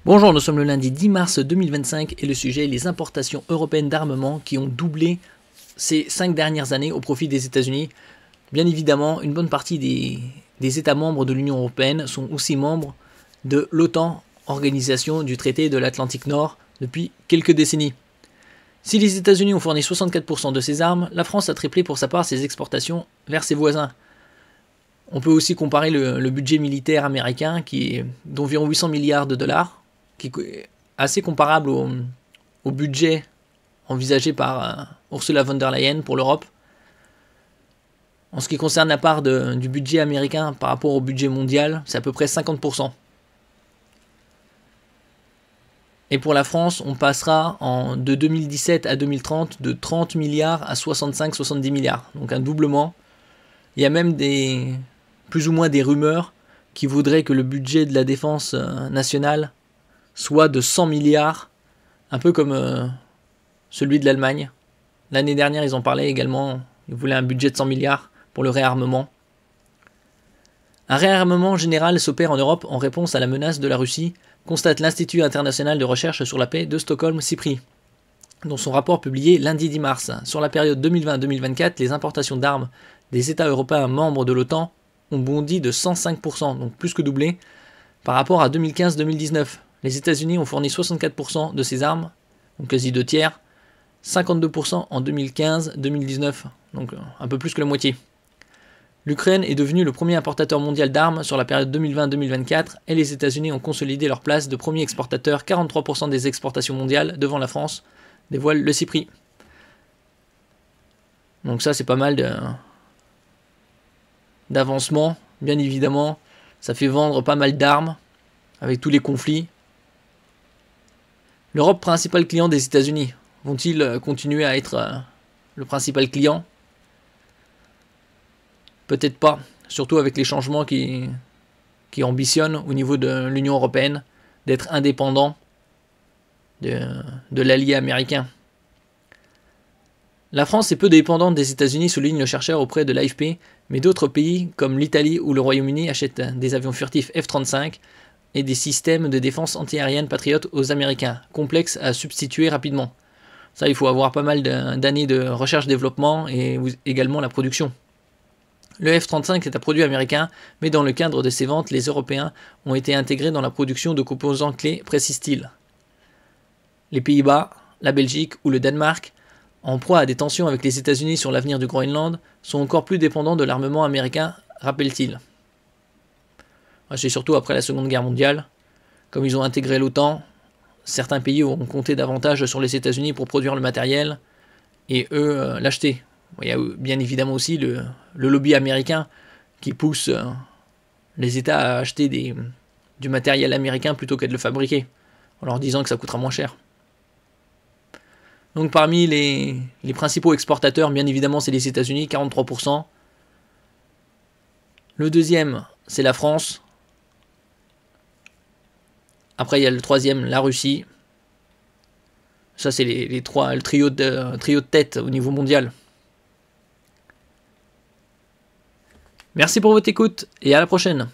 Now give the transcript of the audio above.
Bonjour, nous sommes le lundi 10 mars 2025 et le sujet est les importations européennes d'armement qui ont doublé ces 5 dernières années au profit des États-Unis. Bien évidemment, une bonne partie des États membres de l'Union européenne sont aussi membres de l'OTAN, organisation du traité de l'Atlantique Nord, depuis quelques décennies. Si les États-Unis ont fourni 64% de ses armes, la France a triplé pour sa part ses exportations vers ses voisins. On peut aussi comparer le budget militaire américain qui est d'environ 800 milliards de dollars, qui est assez comparable au budget envisagé par Ursula von der Leyen pour l'Europe. En ce qui concerne la part du budget américain par rapport au budget mondial, c'est à peu près 50%. Et pour la France, on passera de 2017 à 2030 de 30 milliards à 65-70 milliards. Donc un doublement. Il y a même plus ou moins des rumeurs qui voudraient que le budget de la défense nationale soit de 100 milliards, un peu comme celui de l'Allemagne. L'année dernière, ils en parlaient également. Ils voulaient un budget de 100 milliards pour le réarmement. Un réarmement général s'opère en Europe en réponse à la menace de la Russie, constate l'Institut international de recherche sur la paix de Stockholm, CIPRI, dans son rapport publié lundi 10 mars. Sur la période 2020-2024, les importations d'armes des États européens membres de l'OTAN ont bondi de 105%, donc plus que doublé, par rapport à 2015-2019. Les États-Unis ont fourni 64% de ces armes, donc quasi 2 tiers, 52% en 2015-2019, donc un peu plus que la moitié. L'Ukraine est devenue le premier importateur mondial d'armes sur la période 2020-2024 et les États-Unis ont consolidé leur place de premier exportateur, 43% des exportations mondiales devant la France, dévoile le CIPRI. Donc ça c'est pas mal d'avancement, bien évidemment, ça fait vendre pas mal d'armes avec tous les conflits. L'Europe, principal client des États-Unis, vont-ils continuer à être le principal client ? Peut-être pas, surtout avec les changements qui ambitionnent au niveau de l'Union européenne, d'être indépendant de l'allié américain. La France est peu dépendante des États-Unis, souligne le chercheur auprès de l'AFP, mais d'autres pays comme l'Italie ou le Royaume-Uni achètent des avions furtifs F-35 et des systèmes de défense antiaérienne patriotes aux Américains, complexes à substituer rapidement. Ça, il faut avoir pas mal d'années de recherche-développement et également la production. Le F-35 est un produit américain, mais dans le cadre de ses ventes, les Européens ont été intégrés dans la production de composants clés, précise-t-il. Les Pays-Bas, la Belgique ou le Danemark, en proie à des tensions avec les États-Unis sur l'avenir du Groenland, sont encore plus dépendants de l'armement américain, rappelle-t-il. C'est surtout après la Seconde Guerre mondiale. Comme ils ont intégré l'OTAN, certains pays ont compté davantage sur les États-Unis pour produire le matériel et eux l'acheter. Il y a bien évidemment aussi le lobby américain qui pousse les États à acheter du matériel américain plutôt que de le fabriquer, en leur disant que ça coûtera moins cher. Donc parmi les principaux exportateurs, bien évidemment, c'est les États-Unis, 43%. Le deuxième, c'est la France. Après, il y a le troisième, la Russie. Ça, c'est le trio de tête au niveau mondial. Merci pour votre écoute et à la prochaine.